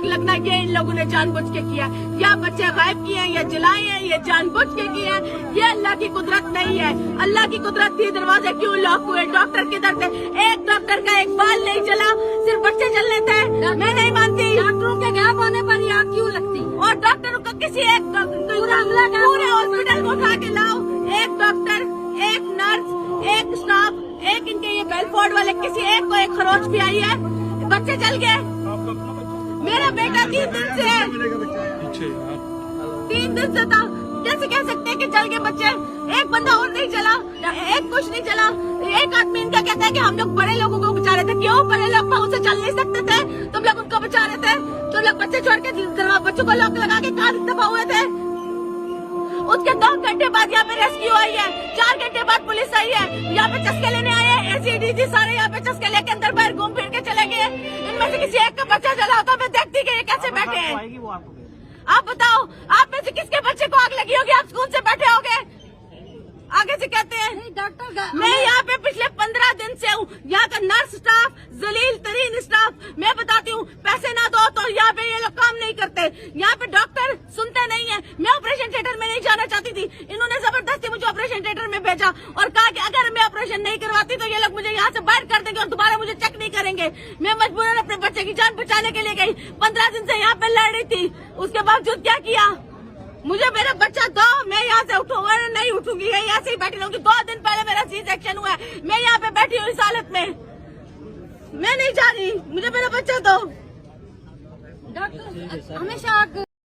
आग लगना ये इन लोगों ने जानबूझ के किया। या बच्चे गायब किए हैं या जलाए हैं, ये जानबूझ के किए हैं। ये अल्लाह की कुदरत नहीं है। अल्लाह की कुदरत थी, दरवाजे क्यों लॉक हुए? डॉक्टर किधर थे? एक डॉक्टर का एक बाल नहीं जला, सिर्फ बच्चे जलने थे। मैं नहीं मानती। डॉक्टरों के गायब होने पर ये आग क्यों लगती? और डॉक्टरों को किसी एक पूरे हॉस्पिटल को उठा के लाओ, एक डॉक्टर, एक नर्स, एक स्टाफ, एक इनके ये बेलफोर्ड वाले, किसी एक को एक खरोच भी आई है, बच्चे जल गए। मेरा बेटा 3 दिन से था। कैसे कह सकते हैं कि जल गए बच्चे? एक बंदा और नहीं जला, एक कुछ नहीं जला। एक आदमी इनका कहता है कि हम लोग बड़े लोगों को बचा रहे थे। क्यों? बड़े लोग पाँव से चल नहीं सकते थे, तुम लोग उनको बचा रहे थे। तुम लोग बच्चे छोड़ के बच्चों को लॉक लगा के कहाँ दफा हुए थे? उसके 2 घंटे बाद यहाँ पे रेस्क्यू आई है, 4 घंटे बाद पुलिस आई है, यहाँ पे चस्के लेने आए हैं। ACDC सारे यहाँ पे चस्के लेके अंदर बाहर घूम फिर के चले गए। इनमें से किसी एक का बच्चा जला होता, मैं देखती कि ये कैसे बैठे हैं। आप बताओ, आप में से किसके बच्चे को आग लगी होगी? आप स्कूल से बैठे होगे, आगे से कहते हैं डॉक्टर। मैं यहाँ पे पिछले 15 दिन से हूँ, यहाँ का नर्स स्टाफ, जलील तरीन स्टाफ। मैं बताती हूँ, पैसे ना दो तो यहाँ पे ये लोग काम नहीं करते। यहाँ पे डॉक्टर सुनते नहीं है। मैं ऑपरेशन थिएटर में नहीं जाना चाहती थी, इन्होंने जबरदस्ती मुझे ऑपरेशन थिएटर में भेजा और कहा कि अगर मैं ऑपरेशन नहीं करवाती तो ये लोग मुझे यहाँ से बाहर कर देंगे और दोबारा मुझे चेक नहीं करेंगे। मैं मजबूरन अपने बच्चे की जान बचाने के लिए गई। 15 दिन से यहाँ पे लड़ रही थी, उसके बावजूद क्या किया? मुझे मेरा बच्चा दो, मैं यहाँ से उठूंगा, नहीं उठूंगी, यहाँ से ही बैठी रहूंगी। 2 दिन पहले मेरा C-सेक्शन हुआ है, मैं यहाँ पे बैठी हूँ इस हालत में। मैं नहीं जा रही, मुझे मेरा बच्चा दो। डॉक्टर हमेशा